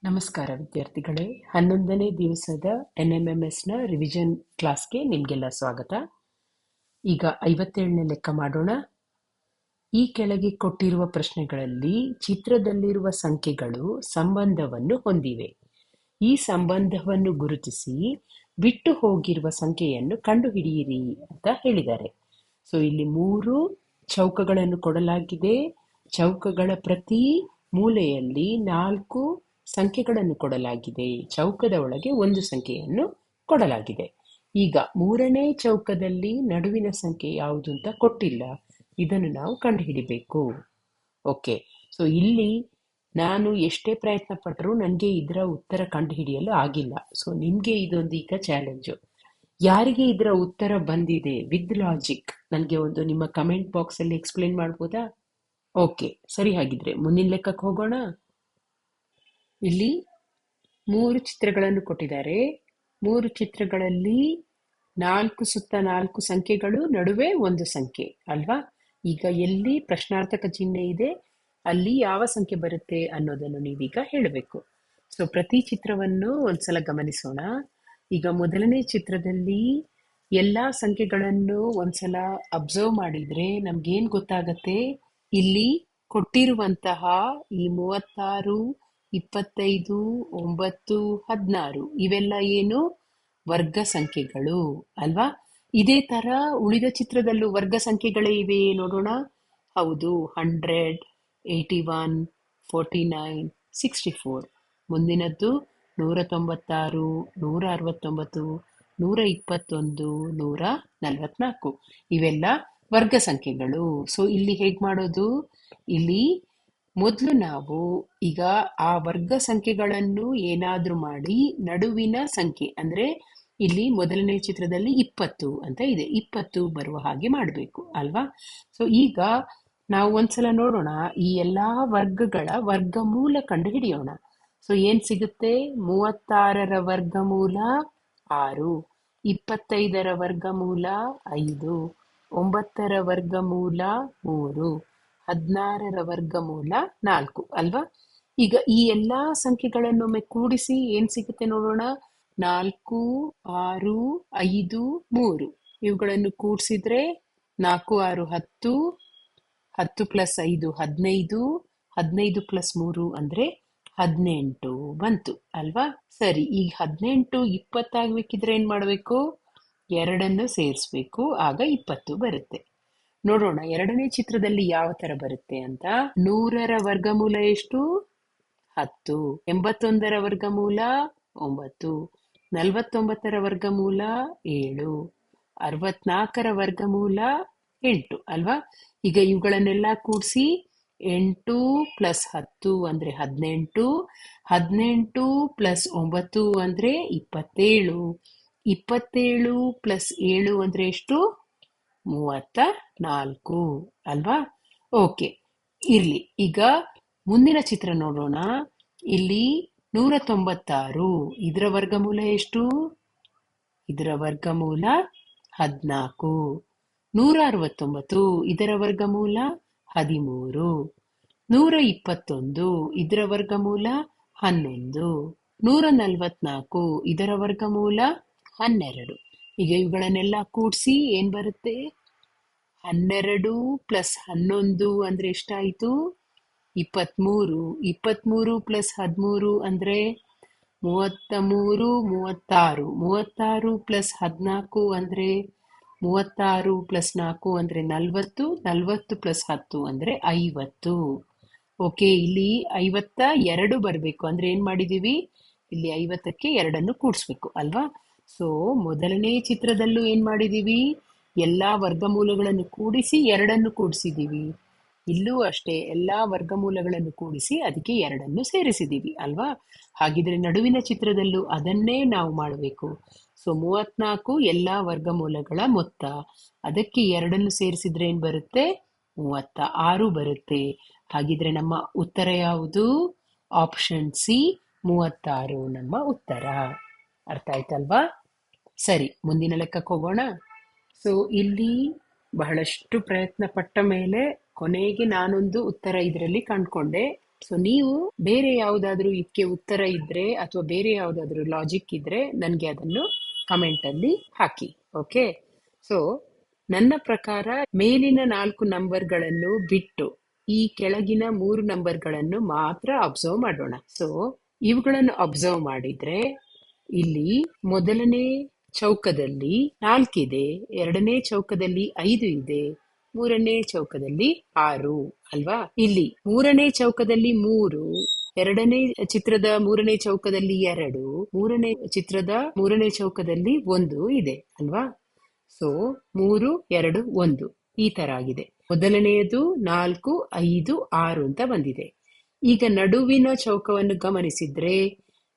ನಮಸ್ಕಾರ ವಿದ್ಯಾರ್ಥಿಗಳೇ, 11ನೇ ದಿವಸದ NMMSನ ರಿವಿಷನ್ ಕ್ಲಾಸ್ಗೆ ನಿಮಗೆಲ್ಲ ಸ್ವಾಗತ. ಈಗ 57ನೇ ಲೆಕ್ಕ ಮಾಡೋಣ. ಈ ಕೆಳಗೆ ಕೊಟ್ಟಿರುವ ಪ್ರಶ್ನೆಗಳಲ್ಲಿ ಚಿತ್ರದಲ್ಲಿರುವ ಸಂಖ್ಯೆಗಳು ಸಂಬಂಧವನ್ನು ಹೊಂದಿವೆ. ಈ ಸಂಬಂಧವನ್ನು ಗುರುತಿಸಿ ಬಿಟ್ಟು ಹೋಗಿರುವ ಸಂಖ್ಯೆಯನ್ನು ಕಂಡುಹಿಡಿಯಿರಿ ಅಂತ ಹೇಳಿದ್ದಾರೆ. ಸೊ ಇಲ್ಲಿ 3 ಚೌಕಗಳನ್ನು ಕೊಡಲಾಗಿದೆ. ಚೌಕಗಳ ಪ್ರತಿ ಮೂಲೆಯಲ್ಲಿ 4 ಸಂಖ್ಯೆಗಳನ್ನು ಕೊಡಲಾಗಿದೆ. ಚೌಕದ ಒಳಗೆ ಒಂದು ಸಂಖ್ಯೆಯನ್ನು ಕೊಡಲಾಗಿದೆ. ಈಗ 3ನೇ ಚೌಕದಲ್ಲಿ ನಡುವಿನ ಸಂಖ್ಯೆ ಯಾವುದು ಅಂತ ಕೊಟ್ಟಿಲ್ಲ. ಇದನ್ನು ನಾವು ಕಂಡುಹಿಡಿಬೇಕು. ಓಕೆ, ಸೊ ಇಲ್ಲಿ ನಾನು ಎಷ್ಟೇ ಪ್ರಯತ್ನ ಪಟ್ಟರೂ ನನಗೆ ಇದರ ಉತ್ತರ ಕಂಡುಹಿಡಿಯಲು ಆಗಿಲ್ಲ. ಸೊ ನಿಮಗೆ ಇದೊಂದು ಈಗ ಚಾಲೆಂಜು. ಯಾರಿಗೆ ಇದರ ಉತ್ತರ ಬಂದಿದೆ ವಿತ್ ಲಾಜಿಕ್ ನನಗೆ ಒಂದು ನಿಮ್ಮ ಕಮೆಂಟ್ ಬಾಕ್ಸಲ್ಲಿ ಎಕ್ಸ್ಪ್ಲೇನ್ ಮಾಡ್ಬೋದಾ? ಓಕೆ, ಸರಿ. ಹಾಗಿದ್ರೆ ಮುಂದಿನ ಲೆಕ್ಕಕ್ಕೆ ಹೋಗೋಣ. ಇಲ್ಲಿ 3 ಚಿತ್ರಗಳನ್ನು ಕೊಟ್ಟಿದ್ದಾರೆ. 3 ಚಿತ್ರಗಳಲ್ಲಿ 4 ಸುತ್ತ 4 ಸಂಖ್ಯೆಗಳು, ನಡುವೆ ಒಂದು ಸಂಖ್ಯೆ ಅಲ್ವಾ? ಈಗ ಎಲ್ಲಿ ಪ್ರಶ್ನಾರ್ಥಕ ಚಿಹ್ನೆ ಇದೆ ಅಲ್ಲಿ ಯಾವ ಸಂಖ್ಯೆ ಬರುತ್ತೆ ಅನ್ನೋದನ್ನು ನೀವೀಗ ಹೇಳಬೇಕು. ಸೊ ಪ್ರತಿ ಚಿತ್ರವನ್ನು ಒಂದ್ಸಲ ಗಮನಿಸೋಣ. ಈಗ ಮೊದಲನೇ ಚಿತ್ರದಲ್ಲಿ ಎಲ್ಲಾ ಸಂಖ್ಯೆಗಳನ್ನು ಒಂದ್ಸಲ ಅಬ್ಸರ್ವ್ ಮಾಡಿದ್ರೆ ನಮ್ಗೇನ್ ಗೊತ್ತಾಗತ್ತೆ? ಇಲ್ಲಿ ಕೊಟ್ಟಿರುವಂತಹ ಈ 36, 25, 9, 16 ಇವೆಲ್ಲ ಏನು ವರ್ಗ ಸಂಖ್ಯೆಗಳು ಅಲ್ವಾ? ಇದೇ ತರ ಉಳಿದ ಚಿತ್ರದಲ್ಲೂ ವರ್ಗ ಸಂಖ್ಯೆಗಳೇ ಇವೆ, ನೋಡೋಣ. ಹೌದು, 100, 81, 49, 64. ಮುಂದಿನದ್ದು 196, 169, 121, 144 ಇವೆಲ್ಲ ವರ್ಗ ಸಂಖ್ಯೆಗಳು. ಸೊ ಇಲ್ಲಿ ಹೇಗ್ ಮಾಡೋದು? ಇಲ್ಲಿ ಮೊದಲು ನಾವು ಈಗ ಆ ವರ್ಗ ಸಂಖ್ಯೆಗಳನ್ನು ಏನಾದ್ರೂ ಮಾಡಿ ನಡುವಿನ ಸಂಖ್ಯೆ ಅಂದ್ರೆ ಇಲ್ಲಿ ಮೊದಲನೇ ಚಿತ್ರದಲ್ಲಿ 20 ಅಂತ ಇದೆ, 20 ಬರುವ ಹಾಗೆ ಮಾಡಬೇಕು ಅಲ್ವಾ? ಸೊ ಈಗ ನಾವು ಒಂದ್ಸಲ ನೋಡೋಣ, ಈ ಎಲ್ಲಾ ವರ್ಗಗಳ ವರ್ಗಮೂಲ ಕಂಡು ಹಿಡಿಯೋಣ. ಸೊ ಏನ್ ಸಿಗುತ್ತೆ? 36ರ ವರ್ಗಮೂಲ 6, 25ರ ವರ್ಗಮೂಲ 5, 9ರ ವರ್ಗಮೂಲ 3, 16ರ ವರ್ಗಮೂಲ 4 ಅಲ್ವಾ? ಈಗ ಈ ಎಲ್ಲಾ ಸಂಖ್ಯೆಗಳನ್ನೊಮ್ಮೆ ಕೂಡಿಸಿ ಏನ್ ಸಿಗುತ್ತೆ ನೋಡೋಣ. 4, 6, 5, 3 ಇವುಗಳನ್ನು ಕೂಡಿಸಿದ್ರೆ 4, 6, 10, 10 ಪ್ಲಸ್ 5 15, 15 ಪ್ಲಸ್ 3 ಅಂದ್ರೆ 18 ಬಂತು ಅಲ್ವಾ? ಸರಿ, ಈಗ 18 20 ಆಗ್ಬೇಕಿದ್ರೆ ಏನ್ ಮಾಡ್ಬೇಕು? 2 ಸೇರಿಸ್ಬೇಕು, ಆಗ 20 ಬರುತ್ತೆ. ನೋಡೋಣ ಎರಡನೇ ಚಿತ್ರದಲ್ಲಿ ಯಾವ ತರ ಬರುತ್ತೆ ಅಂತ. 100ರ ವರ್ಗಮೂಲ ಎಷ್ಟು? 10. 81ರ ವರ್ಗಮೂಲ 9, 49ರ ವರ್ಗಮೂಲ 7, 64ರ ವರ್ಗಮೂಲ 8 ಅಲ್ವಾ? ಈಗ ಇವುಗಳನ್ನೆಲ್ಲ ಕೂಡಿಸಿ 8 ಪ್ಲಸ್ 10 ಅಂದ್ರೆ 18, 18 ಪ್ಲಸ್ 9 ಅಂದ್ರೆ 27, 27 ಪ್ಲಸ್ 7 ಅಂದ್ರೆ ಎಷ್ಟು? 34 ಅಲ್ವಾ? ಓಕೆ, ಇರ್ಲಿ. ಈಗ ಮುಂದಿನ ಚಿತ್ರ ನೋಡೋಣ. ಇಲ್ಲಿ 196, ಇದರ ವರ್ಗಮೂಲ ಎಷ್ಟು? ಇದರ ವರ್ಗಮೂಲ 14. 169, ಇದರ ವರ್ಗಮೂಲ 13. 121, ಇದರ ವರ್ಗಮೂಲ 11. 144, ಇದರ ವರ್ಗಮೂಲ 12. ಈಗ ಇವುಗಳನ್ನೆಲ್ಲ ಕೂಡಿಸಿ ಏನ್ ಬರುತ್ತೆ? 12 ಪ್ಲಸ್ 11 ಅಂದ್ರೆ ಎಷ್ಟಾಯ್ತು? 23. 23 ಪ್ಲಸ್ 13 ಅಂದ್ರೆ 33, 36. 36 ಪ್ಲಸ್ 14 ಅಂದ್ರೆ 36 ಪ್ಲಸ್ 4 ಅಂದ್ರೆ 40, 40 ಪ್ಲಸ್ 10 ಅಂದ್ರೆ 50. ಓಕೆ, ಇಲ್ಲಿ 52 ಬರಬೇಕು ಅಂದ್ರೆ ಏನ್ ಮಾಡಿದೀವಿ? ಇಲ್ಲಿ 50ಕ್ಕೆ 2 ಕೂಡಿಸ್ಬೇಕು ಅಲ್ವಾ? ಸೊ ಮೊದಲನೇ ಚಿತ್ರದಲ್ಲೂ ಏನ್ ಮಾಡಿದೀವಿ? ಎಲ್ಲಾ ವರ್ಗಮೂಲಗಳನ್ನು ಕೂಡಿಸಿ 2 ಕೂಡಿಸಿದೀವಿ. ಇಲ್ಲೂ ಅಷ್ಟೇ, ಎಲ್ಲಾ ವರ್ಗಮೂಲಗಳನ್ನು ಕೂಡಿಸಿ ಅದಕ್ಕೆ 2 ಸೇರಿಸಿದೀವಿ ಅಲ್ವಾ? ಹಾಗಿದ್ರೆ ನಡುವಿನ ಚಿತ್ರದಲ್ಲೂ ಅದನ್ನೇ ನಾವು ಮಾಡಬೇಕು. ಸೊ 34 ಎಲ್ಲಾ ವರ್ಗಮೂಲಗಳ ಮೊತ್ತ, ಅದಕ್ಕೆ 2 ಸೇರಿಸಿದ್ರೆ ಏನ್ ಬರುತ್ತೆ? 36 ಬರುತ್ತೆ. ಹಾಗಿದ್ರೆ ನಮ್ಮ ಉತ್ತರ ಯಾವುದು? ಆಪ್ಷನ್ ಸಿ, 36 ನಮ್ಮ ಉತ್ತರ. ಅರ್ಥ ಆಯ್ತಲ್ವಾ? ಸರಿ, ಮುಂದಿನ ಲೆಕ್ಕಕ್ಕೆ ಹೋಗೋಣ. ಸೊ ಇಲ್ಲಿ ಬಹಳಷ್ಟು ಪ್ರಯತ್ನ ಪಟ್ಟ ಮೇಲೆ ಕೊನೆಗೆ ನಾನೊಂದು ಉತ್ತರ ಇದರಲ್ಲಿ ಕಂಡ್ಕೊಂಡೆ. ಸೊ ನೀವು ಬೇರೆ ಯಾವುದಾದ್ರೂ ಇದಕ್ಕೆ ಉತ್ತರ ಇದ್ರೆ ಅಥವಾ ಬೇರೆ ಯಾವುದಾದ್ರೂ ಲಾಜಿಕ್ ಇದ್ರೆ ನನಗೆ ಅದನ್ನು ಕಮೆಂಟ್ ಅಲ್ಲಿ ಹಾಕಿ. ಓಕೆ, ಸೊ ನನ್ನ ಪ್ರಕಾರ ಮೇಲಿನ 4 ನಂಬರ್ಗಳನ್ನು ಬಿಟ್ಟು ಈ ಕೆಳಗಿನ 3 ನಂಬರ್ಗಳನ್ನು ಮಾತ್ರ ಅಬ್ಸರ್ವ್ ಮಾಡೋಣ. ಸೊ ಇವುಗಳನ್ನು ಅಬ್ಸರ್ವ್ ಮಾಡಿದ್ರೆ ಇಲ್ಲಿ ಮೊದಲನೇ ಚೌಕದಲ್ಲಿ 4 ಇದೆ, ಎರಡನೇ ಚೌಕದಲ್ಲಿ 5 ಇದೆ, ಮೂರನೇ ಚೌಕದಲ್ಲಿ 6 ಅಲ್ವಾ. ಇಲ್ಲಿ ಮೂರನೇ ಚೌಕದಲ್ಲಿ 3, ಎರಡನೇ ಚಿತ್ರದ ಮೂರನೇ ಚೌಕದಲ್ಲಿ 2, ಮೂರನೇ ಚಿತ್ರದ ಮೂರನೇ ಚೌಕದಲ್ಲಿ 1 ಇದೆ ಅಲ್ವಾ. ಸೊ 3, 2, 1 ಈ ತರ ಆಗಿದೆ. ಮೊದಲನೆಯದು 4, 5, 6 ಅಂತ ಬಂದಿದೆ. ಈಗ ನಡುವಿನ ಚೌಕವನ್ನು ಗಮನಿಸಿದ್ರೆ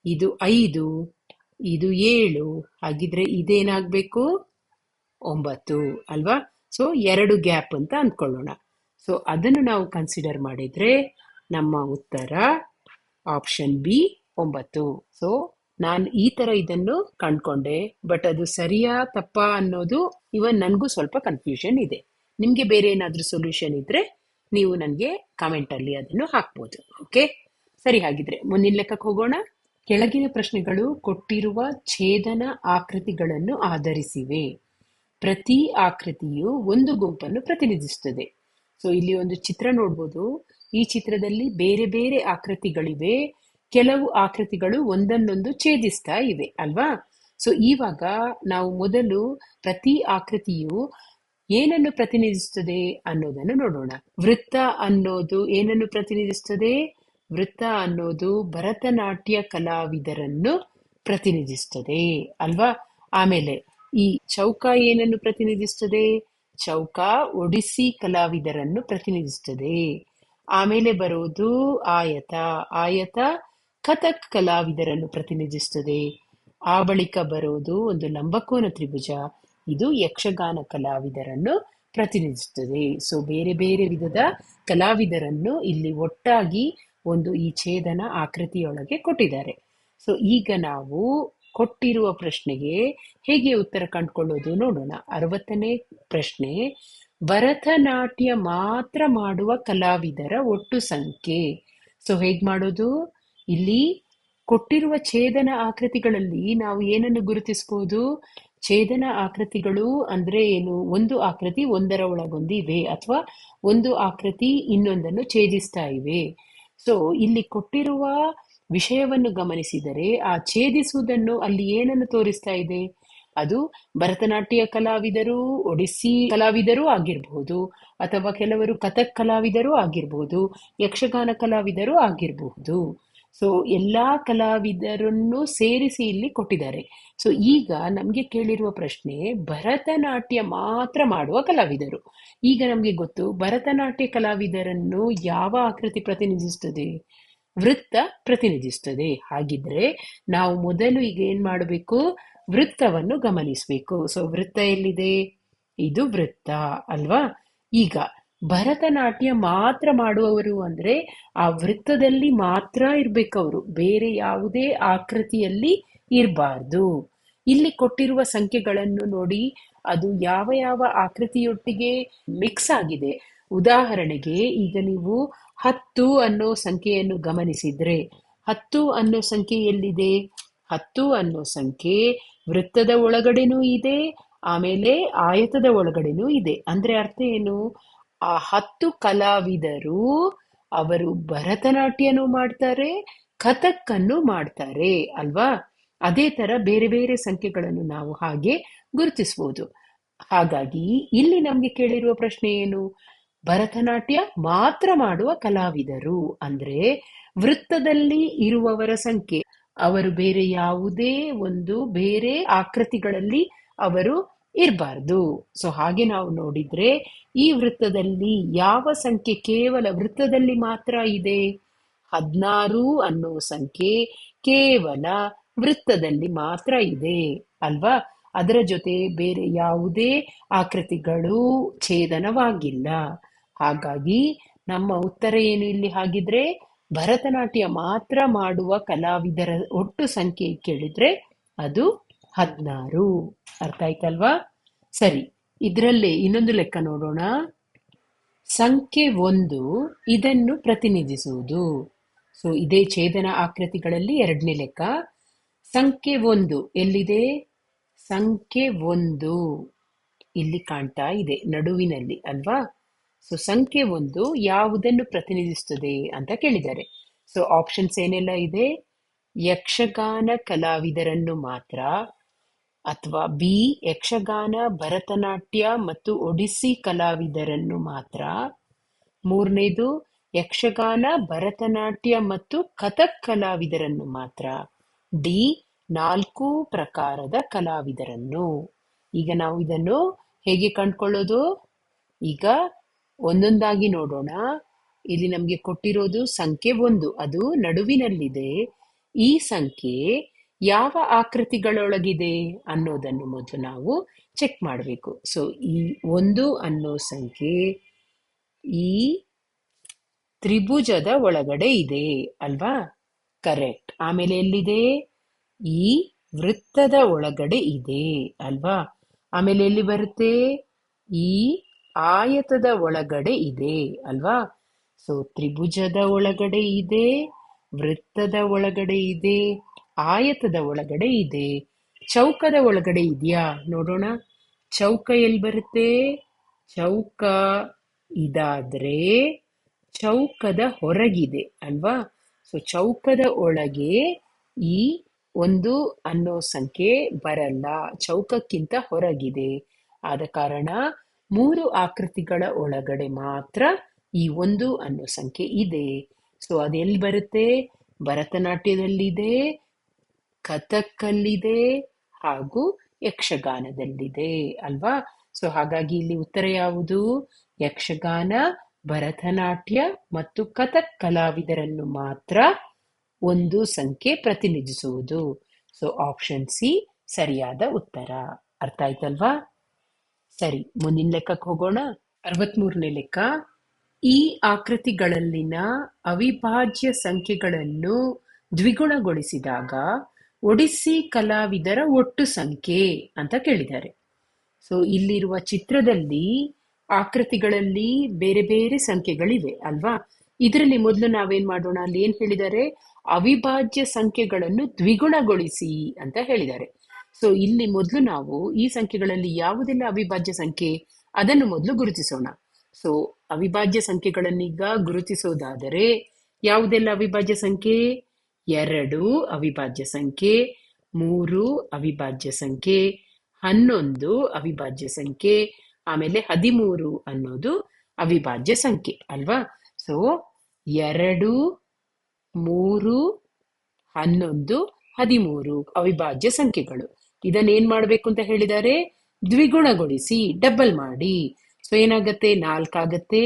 ಇದು 5, ಇದು 7, ಹಾಗಿದ್ರೆ ಇದೇನಾಗ್ಬೇಕು 9 ಅಲ್ವಾ. ಸೊ 2 ಗ್ಯಾಪ್ ಅಂತ ಅಂದ್ಕೊಳ್ಳೋಣ. ಸೊ ಅದನ್ನು ನಾವು ಕನ್ಸಿಡರ್ ಮಾಡಿದ್ರೆ ನಮ್ಮ ಉತ್ತರ ಆಪ್ಷನ್ ಬಿ 9. ಸೊ ನಾನು ಈ ತರ ಇದನ್ನು ಕಂಡ್ಕೊಂಡೆ, ಬಟ್ ಅದು ಸರಿಯಾ ತಪ್ಪಾ ಅನ್ನೋದು ಇವನ್ ನನಗೂ ಸ್ವಲ್ಪ ಕನ್ಫ್ಯೂಷನ್ ಇದೆ. ನಿಮ್ಗೆ ಬೇರೆ ಏನಾದ್ರೂ ಸೊಲ್ಯೂಷನ್ ಇದ್ರೆ ನೀವು ನನಗೆ ಕಮೆಂಟ್ ಅಲ್ಲಿ ಅದನ್ನು ಹಾಕ್ಬೋದು. ಓಕೆ, ಸರಿ, ಹಾಗಿದ್ರೆ ಮುಂದಿನ ಲೆಕ್ಕಕ್ಕೆ ಹೋಗೋಣ. ಕೆಳಗಿನ ಪ್ರಶ್ನೆಗಳು ಕೊಟ್ಟಿರುವ ಛೇದನ ಆಕೃತಿಗಳನ್ನು ಆಧರಿಸಿವೆ. ಪ್ರತಿ ಆಕೃತಿಯು ಒಂದು ಗುಂಪನ್ನು ಪ್ರತಿನಿಧಿಸುತ್ತದೆ. ಸೊ ಇಲ್ಲಿ ಒಂದು ಚಿತ್ರ ನೋಡ್ಬೋದು. ಈ ಚಿತ್ರದಲ್ಲಿ ಬೇರೆ ಬೇರೆ ಆಕೃತಿಗಳಿವೆ. ಕೆಲವು ಆಕೃತಿಗಳು ಒಂದನ್ನೊಂದು ಛೇದಿಸ್ತಾ ಇವೆ ಅಲ್ವಾ. ಸೊ ಇವಾಗ ನಾವು ಮೊದಲು ಪ್ರತಿ ಆಕೃತಿಯು ಏನನ್ನು ಪ್ರತಿನಿಧಿಸುತ್ತದೆ ಅನ್ನೋದನ್ನು ನೋಡೋಣ. ವೃತ್ತ ಅನ್ನೋದು ಏನನ್ನು ಪ್ರತಿನಿಧಿಸುತ್ತದೆ? ವೃತ್ತ ಅನ್ನೋದು ಭರತನಾಟ್ಯ ಕಲಾವಿದರನ್ನು ಪ್ರತಿನಿಧಿಸುತ್ತದೆ ಅಲ್ವಾ. ಆಮೇಲೆ ಈ ಚೌಕ ಏನನ್ನು ಪ್ರತಿನಿಧಿಸುತ್ತದೆ? ಚೌಕ ಒಡಿಸ್ಸಿ ಕಲಾವಿದರನ್ನು ಪ್ರತಿನಿಧಿಸುತ್ತದೆ. ಆಮೇಲೆ ಬರೋದು ಆಯತ. ಆಯತ ಕಥಕ್ ಕಲಾವಿದರನ್ನು ಪ್ರತಿನಿಧಿಸುತ್ತದೆ. ಆ ಬಳಿಕ ಬರೋದು ಒಂದು ಲಂಬಕೋನ ತ್ರಿಭುಜ. ಇದು ಯಕ್ಷಗಾನ ಕಲಾವಿದರನ್ನು ಪ್ರತಿನಿಧಿಸುತ್ತದೆ. ಸೊ ಬೇರೆ ಬೇರೆ ವಿಧದ ಕಲಾವಿದರನ್ನು ಇಲ್ಲಿ ಒಟ್ಟಾಗಿ ಒಂದು ಈ ಛೇದನ ಆಕೃತಿಯೊಳಗೆ ಕೊಟ್ಟಿದ್ದಾರೆ. ಸೊ ಈಗ ನಾವು ಕೊಟ್ಟಿರುವ ಪ್ರಶ್ನೆಗೆ ಹೇಗೆ ಉತ್ತರ ಕಂಡುಕೊಳ್ಳೋದು ನೋಡೋಣ. 60ನೇ ಪ್ರಶ್ನೆ, ಭರತನಾಟ್ಯ ಮಾತ್ರ ಮಾಡುವ ಕಲಾವಿದರ ಒಟ್ಟು ಸಂಖ್ಯೆ. ಸೊ ಹೇಗ್ ಮಾಡೋದು? ಇಲ್ಲಿ ಕೊಟ್ಟಿರುವ ಛೇದನ ಆಕೃತಿಗಳಲ್ಲಿ ನಾವು ಏನನ್ನು ಗುರುತಿಸಬಹುದು? ಛೇದನ ಆಕೃತಿಗಳು ಅಂದ್ರೆ ಏನು? ಒಂದು ಆಕೃತಿ ಒಂದರ ಒಳಗೊಂದು ಇವೆ ಅಥವಾ ಒಂದು ಆಕೃತಿ ಇನ್ನೊಂದನ್ನು ಛೇದಿಸ್ತಾ ಇವೆ. ಸೊ ಇಲ್ಲಿ ಕೊಟ್ಟಿರುವ ವಿಷಯವನ್ನು ಗಮನಿಸಿದರೆ ಆ ಛೇದಿಸುವುದನ್ನು ಅಲ್ಲಿ ಏನನ್ನು ತೋರಿಸ್ತಾ ಇದೆ? ಅದು ಭರತನಾಟ್ಯ ಕಲಾವಿದರು, ಒಡಿಸ್ಸಿ ಕಲಾವಿದರು ಆಗಿರಬಹುದು, ಅಥವಾ ಕೆಲವರು ಕಥಕ್ ಕಲಾವಿದರು ಆಗಿರಬಹುದು, ಯಕ್ಷಗಾನ ಕಲಾವಿದರು ಆಗಿರಬಹುದು. ಸೊ ಎಲ್ಲಾ ಕಲಾವಿದರನ್ನು ಸೇರಿಸಿ ಇಲ್ಲಿ ಕೊಟ್ಟಿದ್ದಾರೆ. ಸೊ ಈಗ ನಮ್ಗೆ ಕೇಳಿರುವ ಪ್ರಶ್ನೆ ಭರತನಾಟ್ಯ ಮಾತ್ರ ಮಾಡುವ ಕಲಾವಿದರು. ಈಗ ನಮ್ಗೆ ಗೊತ್ತು ಭರತನಾಟ್ಯ ಕಲಾವಿದರನ್ನು ಯಾವ ಆಕೃತಿ ಪ್ರತಿನಿಧಿಸುತ್ತದೆ? ವೃತ್ತ ಪ್ರತಿನಿಧಿಸುತ್ತದೆ. ಹಾಗಿದ್ರೆ ನಾವು ಮೊದಲು ಈಗ ಏನ್ ಮಾಡಬೇಕು? ವೃತ್ತವನ್ನು ಗಮನಿಸಬೇಕು. ಸೊ ವೃತ್ತ ಎಲ್ಲಿದೆ? ಇದು ವೃತ್ತ ಅಲ್ವಾ. ಈಗ ಭರತನಾಟ್ಯ ಮಾತ್ರ ಮಾಡುವವರು ಅಂದ್ರೆ ಆ ವೃತ್ತದಲ್ಲಿ ಮಾತ್ರ ಇರ್ಬೇಕವರು, ಬೇರೆ ಯಾವುದೇ ಆಕೃತಿಯಲ್ಲಿ ಇರಬಾರ್ದು. ಇಲ್ಲಿ ಕೊಟ್ಟಿರುವ ಸಂಖ್ಯೆಗಳನ್ನು ನೋಡಿ, ಅದು ಯಾವ ಯಾವ ಆಕೃತಿಯೊಟ್ಟಿಗೆ ಮಿಕ್ಸ್ ಆಗಿದೆ. ಉದಾಹರಣೆಗೆ ಈಗ ನೀವು 10 ಅನ್ನೋ ಸಂಖ್ಯೆಯನ್ನು ಗಮನಿಸಿದ್ರೆ 10 ಅನ್ನೋ ಸಂಖ್ಯೆ ಎಲ್ಲಿದೆ? 10 ಅನ್ನೋ ಸಂಖ್ಯೆ ವೃತ್ತದ ಒಳಗಡೆನೂ ಇದೆ, ಆಮೇಲೆ ಆಯತದ ಒಳಗಡೆನೂ ಇದೆ. ಅಂದ್ರೆ ಅರ್ಥ ಏನು? ಆ 10 ಕಲಾವಿದರು ಅವರು ಭರತನಾಟ್ಯನೂ ಮಾಡ್ತಾರೆ, ಕಥಕ್ ಅನ್ನು ಮಾಡ್ತಾರೆ ಅಲ್ವಾ. ಅದೇ ತರ ಬೇರೆ ಬೇರೆ ಸಂಖ್ಯೆಗಳನ್ನು ನಾವು ಹಾಗೆ ಗುರುತಿಸಬಹುದು. ಹಾಗಾಗಿ ಇಲ್ಲಿ ನಮ್ಗೆ ಕೇಳಿರುವ ಪ್ರಶ್ನೆ ಏನು? ಭರತನಾಟ್ಯ ಮಾತ್ರ ಮಾಡುವ ಕಲಾವಿದರು ಅಂದ್ರೆ ವೃತ್ತದಲ್ಲಿ ಇರುವವರ ಸಂಖ್ಯೆ. ಅವರು ಬೇರೆ ಯಾವುದೇ ಒಂದು ಬೇರೆ ಆಕೃತಿಗಳಲ್ಲಿ ಅವರು ಇರಬಾರ್ದು. ಸೊ ಹಾಗೆ ನಾವು ನೋಡಿದ್ರೆ ಈ ವೃತ್ತದಲ್ಲಿ ಯಾವ ಸಂಖ್ಯೆ ಕೇವಲ ವೃತ್ತದಲ್ಲಿ ಮಾತ್ರ ಇದೆ? 16 ಅನ್ನೋ ಸಂಖ್ಯೆ ಕೇವಲ ವೃತ್ತದಲ್ಲಿ ಮಾತ್ರ ಇದೆ ಅಲ್ವಾ. ಅದರ ಜೊತೆ ಬೇರೆ ಯಾವುದೇ ಆಕೃತಿಗಳು ಛೇದನವಾಗಿಲ್ಲ. ಹಾಗಾಗಿ ನಮ್ಮ ಉತ್ತರ ಏನು ಇಲ್ಲಿ? ಹಾಗಿದ್ರೆ ಭರತನಾಟ್ಯ ಮಾತ್ರ ಮಾಡುವ ಕಲಾವಿದರ ಒಟ್ಟು ಸಂಖ್ಯೆ ಕೇಳಿದ್ರೆ ಅದು 16. ಅರ್ಥ ಆಯ್ತಲ್ವಾ? ಸರಿ, ಇದರಲ್ಲೇ ಇನ್ನೊಂದು ಲೆಕ್ಕ ನೋಡೋಣ. ಸಂಖ್ಯೆ 1 ಇದನ್ನು ಪ್ರತಿನಿಧಿಸುವುದು. ಸೊ ಇದೇ ಛೇದನ ಆಕೃತಿಗಳಲ್ಲಿ ಎರಡನೇ ಲೆಕ್ಕ. ಸಂಖ್ಯೆ 1 ಎಲ್ಲಿದೆ? ಸಂಖ್ಯೆ 1 ಇಲ್ಲಿ ಕಾಣ್ತಾ ಇದೆ, ನಡುವಿನಲ್ಲಿ ಅಲ್ವಾ? ಸೊ ಸಂಖ್ಯೆ 1 ಯಾವುದನ್ನು ಪ್ರತಿನಿಧಿಸುತ್ತದೆ ಅಂತ ಕೇಳಿದ್ದಾರೆ. ಸೊ ಆಪ್ಷನ್ಸ್ ಏನೆಲ್ಲ ಇದೆ? ಯಕ್ಷಗಾನ ಕಲಾವಿದರನ್ನು ಮಾತ್ರ, ಅಥವಾ ಬಿ ಯಕ್ಷಗಾನ, ಭರತನಾಟ್ಯ ಮತ್ತು ಒಡಿಸ್ಸಿ ಕಲಾವಿದರನ್ನು ಮಾತ್ರ, ಮೂರನೇದು ಯಕ್ಷಗಾನ, ಭರತನಾಟ್ಯ ಮತ್ತು ಕಥಕ್ ಕಲಾವಿದರನ್ನು ಮಾತ್ರ, ಡಿ 4 ಪ್ರಕಾರದ ಕಲಾವಿದರನ್ನು. ಈಗ ನಾವು ಇದನ್ನು ಹೇಗೆ ಕಂಡುಕೊಳ್ಳೋದು? ಈಗ ಒಂದೊಂದಾಗಿ ನೋಡೋಣ. ಇಲ್ಲಿ ನಮಗೆ ಕೊಟ್ಟಿರೋದು ಸಂಖ್ಯೆ 1, ಅದು ನಡುವಿನಲ್ಲಿದೆ. ಈ ಸಂಖ್ಯೆ ಯಾವ ಆಕೃತಿಗಳೊಳಗಿದೆ ಅನ್ನೋದನ್ನು ಮೊದಲು ನಾವು ಚೆಕ್ ಮಾಡಬೇಕು. ಸೊ ಈ 1 ಅನ್ನೋ ಸಂಖ್ಯೆ ಈ ತ್ರಿಭುಜದ ಒಳಗಡೆ ಇದೆ ಅಲ್ವಾ? ಕರೆಕ್ಟ್. ಆಮೇಲೆ ಎಲ್ಲಿದೆ? ಈ ವೃತ್ತದ ಒಳಗಡೆ ಇದೆ ಅಲ್ವಾ? ಆಮೇಲೆ ಎಲ್ಲಿ ಬರುತ್ತೆ? ಈ ಆಯತದ ಒಳಗಡೆ ಇದೆ ಅಲ್ವಾ? ಸೊ ತ್ರಿಭುಜದ ಒಳಗಡೆ ಇದೆ, ವೃತ್ತದ ಒಳಗಡೆ ಇದೆ, ಆಯತದ ಒಳಗಡೆ ಇದೆ. ಚೌಕದ ಒಳಗಡೆ ಇದೆಯಾ ನೋಡೋಣ. ಚೌಕ ಎಲ್ಲಿ ಬರುತ್ತೆ? ಚೌಕ ಇದಾದ್ರೆ ಚೌಕದ ಹೊರಗಿದೆ ಅಲ್ವಾ? ಸೊ ಚೌಕದ ಒಳಗೆ ಈ 1 ಅನ್ನೋ ಸಂಖ್ಯೆ ಬರಲ್ಲ, ಚೌಕಕ್ಕಿಂತ ಹೊರಗಿದೆ. ಆದ ಕಾರಣ 3 ಆಕೃತಿಗಳ ಒಳಗಡೆ ಮಾತ್ರ ಈ 1 ಅನ್ನೋ ಸಂಖ್ಯೆ ಇದೆ. ಸೊ ಅದೆಲ್ಲಿ ಬರುತ್ತೆ? ಭರತನಾಟ್ಯದಲ್ಲಿದೆ, ಕಥಕ್ಕಲ್ಲಿದೆ ಹಾಗೂ ಯಕ್ಷಗಾನದಲ್ಲಿದೆ ಅಲ್ವಾ? ಸೊ ಹಾಗಾಗಿ ಇಲ್ಲಿ ಉತ್ತರ ಯಾವುದು? ಯಕ್ಷಗಾನ, ಭರತನಾಟ್ಯ ಮತ್ತು ಕಥಕ್ ಕಲಾವಿದರನ್ನು ಮಾತ್ರ 1 ಸಂಖ್ಯೆ ಪ್ರತಿನಿಧಿಸುವುದು. ಸೊ ಆಪ್ಷನ್ ಸಿ ಸರಿಯಾದ ಉತ್ತರ. ಅರ್ಥ ಆಯ್ತಲ್ವಾ? ಸರಿ, ಮುಂದಿನ ಲೆಕ್ಕಕ್ಕೆ ಹೋಗೋಣ. 63ನೇ ಲೆಕ್ಕ. ಈ ಆಕೃತಿಗಳಲ್ಲಿನ ಅವಿಭಾಜ್ಯ ಸಂಖ್ಯೆಗಳನ್ನು ದ್ವಿಗುಣಗೊಳಿಸಿದಾಗ ಒಡಿಸ್ಸಿ ಕಲಾವಿದರ ಒಟ್ಟು ಸಂಖ್ಯೆ ಅಂತ ಕೇಳಿದ್ದಾರೆ. ಸೊ ಇಲ್ಲಿರುವ ಚಿತ್ರದಲ್ಲಿ ಆಕೃತಿಗಳಲ್ಲಿ ಬೇರೆ ಬೇರೆ ಸಂಖ್ಯೆಗಳಿವೆ ಅಲ್ವಾ? ಇದರಲ್ಲಿ ಮೊದಲು ನಾವೇನ್ ಮಾಡೋಣ? ಅಲ್ಲಿ ಏನ್ ಹೇಳಿದ್ದಾರೆ? ಅವಿಭಾಜ್ಯ ಸಂಖ್ಯೆಗಳನ್ನು ದ್ವಿಗುಣಗೊಳಿಸಿ ಅಂತ ಹೇಳಿದ್ದಾರೆ. ಸೊ ಇಲ್ಲಿ ಮೊದಲು ನಾವು ಈ ಸಂಖ್ಯೆಗಳಲ್ಲಿ ಯಾವುದೆಲ್ಲ ಅವಿಭಾಜ್ಯ ಸಂಖ್ಯೆ ಅದನ್ನು ಮೊದಲು ಗುರುತಿಸೋಣ. ಸೊ ಅವಿಭಾಜ್ಯ ಸಂಖ್ಯೆಗಳನ್ನೀಗ ಗುರುತಿಸೋದಾದರೆ ಯಾವುದೆಲ್ಲ ಅವಿಭಾಜ್ಯ ಸಂಖ್ಯೆ? 2 ಅವಿಭಾಜ್ಯ ಸಂಖ್ಯೆ, 3 ಅವಿಭಾಜ್ಯ ಸಂಖ್ಯೆ, 11 ಅವಿಭಾಜ್ಯ ಸಂಖ್ಯೆ, ಆಮೇಲೆ 13 ಅನ್ನೋದು ಅವಿಭಾಜ್ಯ ಸಂಖ್ಯೆ ಅಲ್ವಾ? ಸೊ 2, 3, 11, 13 ಅವಿಭಾಜ್ಯ ಸಂಖ್ಯೆಗಳು. ಇದನ್ನೇನ್ ಮಾಡ್ಬೇಕು ಅಂತ ಹೇಳಿದ್ದಾರೆ? ದ್ವಿಗುಣಗೊಳಿಸಿ, ಡಬಲ್ ಮಾಡಿ. ಸೊ ಏನಾಗತ್ತೆ? 4 ಆಗತ್ತೆ,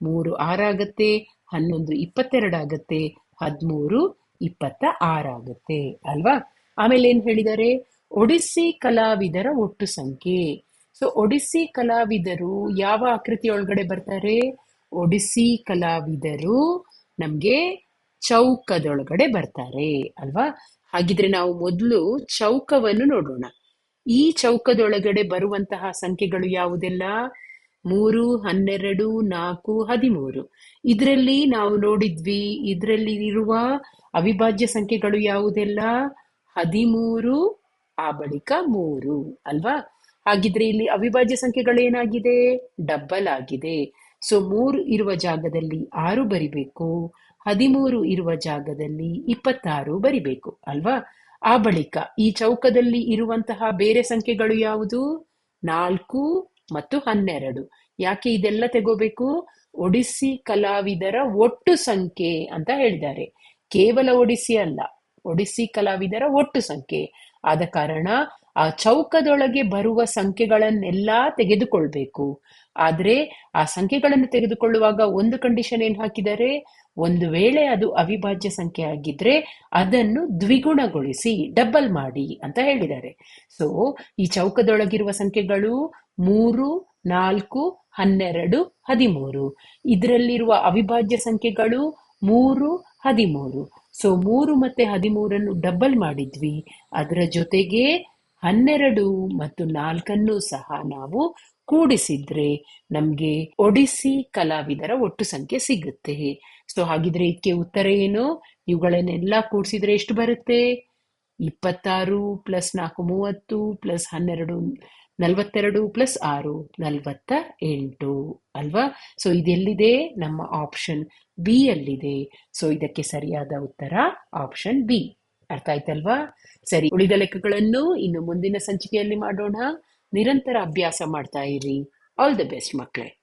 3 6 ಆಗತ್ತೆ, 11 22 ಆಗತ್ತೆ, 13 26 ಆಗತ್ತೆ ಅಲ್ವಾ? ಆಮೇಲೆ ಏನ್ ಹೇಳಿದ್ದಾರೆ? ಒಡಿಸ್ಸಿ ಕಲಾವಿದರ ಒಟ್ಟು ಸಂಖ್ಯೆ. ಸೊ ಒಡಿಸ್ಸಿ ಕಲಾವಿದರು ಯಾವ ಆಕೃತಿ ಒಳಗಡೆ ಬರ್ತಾರೆ? ಒಡಿಸ್ಸಿ ಕಲಾವಿದರು ನಮ್ಗೆ ಚೌಕದೊಳಗಡೆ ಬರ್ತಾರೆ ಅಲ್ವಾ? ಹಾಗಿದ್ರೆ ನಾವು ಮೊದಲು ಚೌಕವನ್ನು ನೋಡೋಣ. ಈ ಚೌಕದೊಳಗಡೆ ಬರುವಂತಹ ಸಂಖ್ಯೆಗಳು ಯಾವುದೆಲ್ಲ? 3, 12, 4, 13. ಇದರಲ್ಲಿ ನಾವು ನೋಡಿದ್ವಿ, ಇದರಲ್ಲಿ ಇರುವ ಅವಿಭಾಜ್ಯ ಸಂಖ್ಯೆಗಳು ಯಾವುದೆಲ್ಲ? 13 ಆ ಬಳಿಕ 3 ಅಲ್ವಾ? ಹಾಗಿದ್ರೆ ಇಲ್ಲಿ ಅವಿಭಾಜ್ಯ ಸಂಖ್ಯೆಗಳು ಏನಾಗಿದೆ? ಡಬಲ್ ಆಗಿದೆ. ಸೊ 3 ಇರುವ ಜಾಗದಲ್ಲಿ 6 ಬರಿಬೇಕು, 13 ಇರುವ ಜಾಗದಲ್ಲಿ 26 ಬರಿಬೇಕು ಅಲ್ವಾ? ಆ ಬಳಿಕ ಈ ಚೌಕದಲ್ಲಿ ಇರುವಂತಹ ಬೇರೆ ಸಂಖ್ಯೆಗಳು ಯಾವುದು? 4 ಮತ್ತು 12. ಯಾಕೆ ಇದೆಲ್ಲ ತೆಗೋಬೇಕು? ಒಡಿಸ್ಸಿ ಕಲಾವಿದರ ಒಟ್ಟು ಸಂಖ್ಯೆ ಅಂತ ಹೇಳಿದ್ದಾರೆ. ಕೇವಲ ಒಡಿಸ್ಸಿ ಅಲ್ಲ, ಒಡಿಸ್ಸಿ ಕಲಾವಿದರ ಒಟ್ಟು ಸಂಖ್ಯೆ. ಆದ ಕಾರಣ ಆ ಚೌಕದೊಳಗೆ ಬರುವ ಸಂಖ್ಯೆಗಳನ್ನೆಲ್ಲ ತೆಗೆದುಕೊಳ್ಬೇಕು. ಆದ್ರೆ ಆ ಸಂಖ್ಯೆಗಳನ್ನು ತೆಗೆದುಕೊಳ್ಳುವಾಗ ಒಂದು ಕಂಡೀಷನ್ ಏನ್ ಹಾಕಿದ್ದಾರೆ? ಒಂದು ವೇಳೆ ಅದು ಅವಿಭಾಜ್ಯ ಸಂಖ್ಯೆ ಆಗಿದ್ರೆ ಅದನ್ನು ದ್ವಿಗುಣಗೊಳಿಸಿ, ಡಬಲ್ ಮಾಡಿ ಅಂತ ಹೇಳಿದ್ದಾರೆ. ಸೊ ಈ ಚೌಕದೊಳಗಿರುವ ಸಂಖ್ಯೆಗಳು 3, 4, 12, 13. ಇದರಲ್ಲಿರುವ ಅವಿಭಾಜ್ಯ ಸಂಖ್ಯೆಗಳು 3, 13. ಸೊ 3 ಮತ್ತೆ 13 ಡಬಲ್ ಮಾಡಿದ್ವಿ. ಅದರ ಜೊತೆಗೆ 12 ಮತ್ತು 4 ಸಹ ನಾವು ಕೂಡಿಸಿದ್ರೆ ನಮ್ಗೆ ಒಡಿಸ್ಸಿ ಕಲಾವಿದರ ಒಟ್ಟು ಸಂಖ್ಯೆ ಸಿಗುತ್ತೆ. ಸೊ ಹಾಗಿದ್ರೆ ಇದಕ್ಕೆ ಉತ್ತರ ಏನು? ಇವುಗಳನ್ನೆಲ್ಲ ಕೂಡಿಸಿದ್ರೆ ಎಷ್ಟು ಬರುತ್ತೆ? 26 ಪ್ಲಸ್ 4 30 ಪ್ಲಸ್ 12 42 ಪ್ಲಸ್ 6 48 ಅಲ್ವಾ? ಸೊ ಇದೆಲ್ಲಿದೆ? ನಮ್ಮ ಆಪ್ಷನ್ ಬಿ ಅಲ್ಲಿದೆ. ಸೊ ಇದಕ್ಕೆ ಸರಿಯಾದ ಉತ್ತರ ಆಪ್ಷನ್ ಬಿ. ಅರ್ಥ ಆಯ್ತಲ್ವಾ? ಸರಿ, ಉಳಿದ ಲೆಕ್ಕಗಳನ್ನು ಇನ್ನು ಮುಂದಿನ ಸಂಚಿಕೆಯಲ್ಲಿ ಮಾಡೋಣ. ನಿರಂತರ ಅಭ್ಯಾಸ ಮಾಡ್ತಾ ಇರಿ. ಆಲ್ ದ ಬೆಸ್ಟ್ ಮಕ್ಕಳೇ.